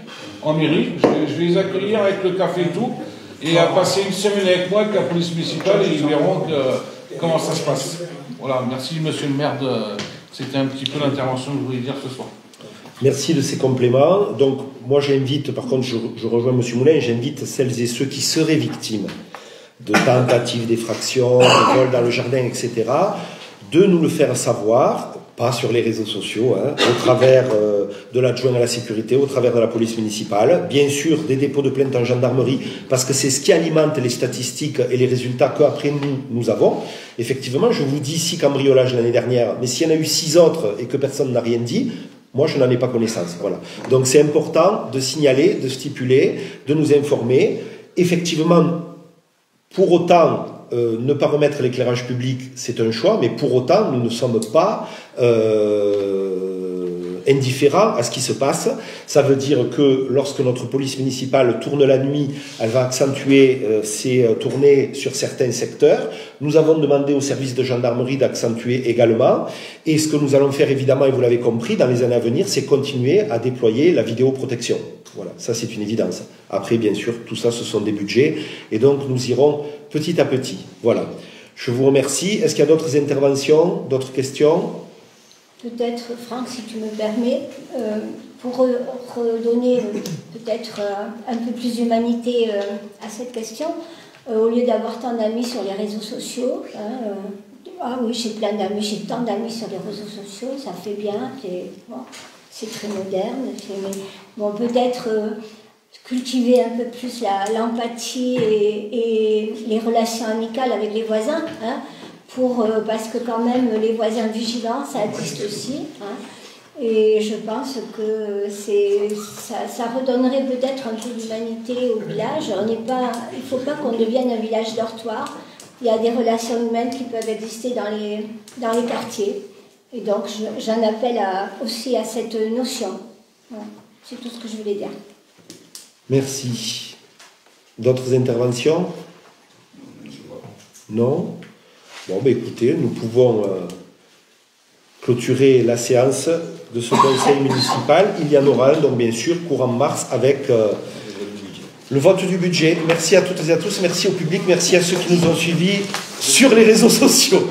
en mairie. Je vais les accueillir avec le café et tout, et à passer une semaine avec moi avec la police municipale, et ils verront comment ça se passe. Voilà, merci monsieur le maire, c'était un petit peu l'intervention que je voulais dire ce soir. Merci de ces compléments. Donc moi j'invite, par contre je rejoins monsieur Moulin, j'invite celles et ceux qui seraient victimes de tentatives d'effraction, de vol dans le jardin, etc., de nous le faire savoir, pas sur les réseaux sociaux, au travers de l'adjoint à la sécurité, au travers de la police municipale, bien sûr des dépôts de plainte en gendarmerie, parce que c'est ce qui alimente les statistiques et les résultats qu'après nous avons. Effectivement, je vous dis 6 cambriolages l'année dernière, mais s'il y en a eu 6 autres et que personne n'a rien dit, moi je n'en ai pas connaissance. Voilà. Donc c'est important de signaler, de stipuler, de nous informer. Effectivement, pour autant, ne pas remettre l'éclairage public, c'est un choix, mais pour autant, nous ne sommes pas indifférents à ce qui se passe. Ça veut dire que lorsque notre police municipale tourne la nuit, elle va accentuer ses tournées sur certains secteurs. Nous avons demandé au service de gendarmerie d'accentuer également. Et ce que nous allons faire, évidemment, et vous l'avez compris, dans les années à venir, c'est continuer à déployer la vidéoprotection. Voilà, ça c'est une évidence. Après, bien sûr, tout ça, ce sont des budgets. Et donc, nous irons petit à petit. Voilà. Je vous remercie. Est-ce qu'il y a d'autres interventions, d'autres questions ? Peut-être, Franck, si tu me permets, pour redonner peut-être un peu plus d'humanité à cette question, au lieu d'avoir tant d'amis sur les réseaux sociaux, ah oui, j'ai plein d'amis, j'ai tant d'amis sur les réseaux sociaux, ça fait bien, c'est très moderne, mais bon, peut-être cultiver un peu plus l'empathie et les relations amicales avec les voisins, parce que quand même les voisins vigilants, ça existe aussi. Et je pense que ça redonnerait peut-être un peu d'humanité au village. Il ne faut pas qu'on devienne un village dortoir. Il y a des relations humaines qui peuvent exister dans les quartiers. Et donc j'en appelle aussi à cette notion. Voilà. C'est tout ce que je voulais dire. Merci. D'autres interventions ? Non ? Bon, ben écoutez, nous pouvons clôturer la séance de ce conseil municipal. Il y en aura un, donc bien sûr, courant mars, avec le vote du budget. Merci à toutes et à tous, merci au public, merci à ceux qui nous ont suivis sur les réseaux sociaux.